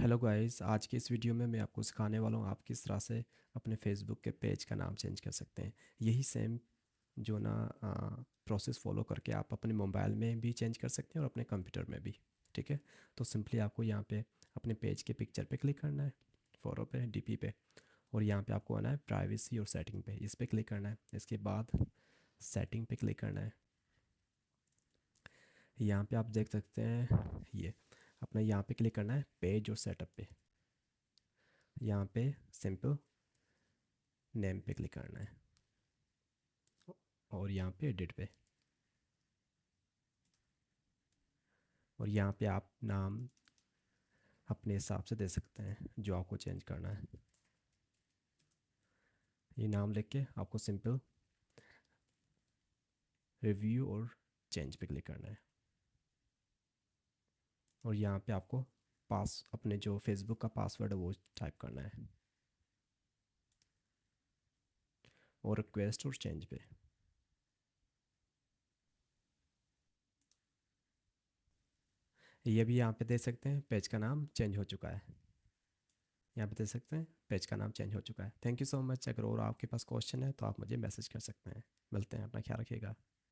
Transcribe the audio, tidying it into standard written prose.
Hello guys, आज की इस वीडियो में मैं आपको सिखाने वाला हूँ आप किस तरह से अपने फेसबुक के पेज का नाम चेंज कर सकते हैं। यही सेम जो ना प्रोसेस फॉलो करके आप अपने मोबाइल में भी चेंज कर सकते हैं और अपने कंप्यूटर में भी। ठीक है, तो सिंपली आपको यहाँ पे अपने पेज के पिक्चर पे क्लिक करना है, फोटो पे, डीपी पे, और यहाँ पे आपको आना है प्राइवेसी और सेटिंग पे, इस पे क्लिक करना है। इसके बाद सेटिंग पे क्लिक करना है। यहाँ पे आप देख सकते हैं ये अपना यहाँ पे क्लिक करना है पेज और सेटअप पे। यहाँ पे सिंपल नेम पे क्लिक करना है और यहाँ पे एडिट पे, और यहाँ पे आप नाम अपने हिसाब से दे सकते हैं जो आपको चेंज करना है। ये नाम लिख के आपको सिंपल रिव्यू और चेंज पे क्लिक करना है, और यहाँ पे आपको पास अपने जो फेसबुक का पासवर्ड है वो टाइप करना है, और रिक्वेस्ट और चेंज पे। ये भी यहाँ पे दे सकते हैं पेज का नाम चेंज हो चुका है। यहाँ पे दे सकते हैं पेज का नाम चेंज हो चुका है। Thank you so much. अगर और आपके पास क्वेश्चन है तो आप मुझे मैसेज कर सकते हैं। मिलते हैं, अपना ख्याल रखिएगा।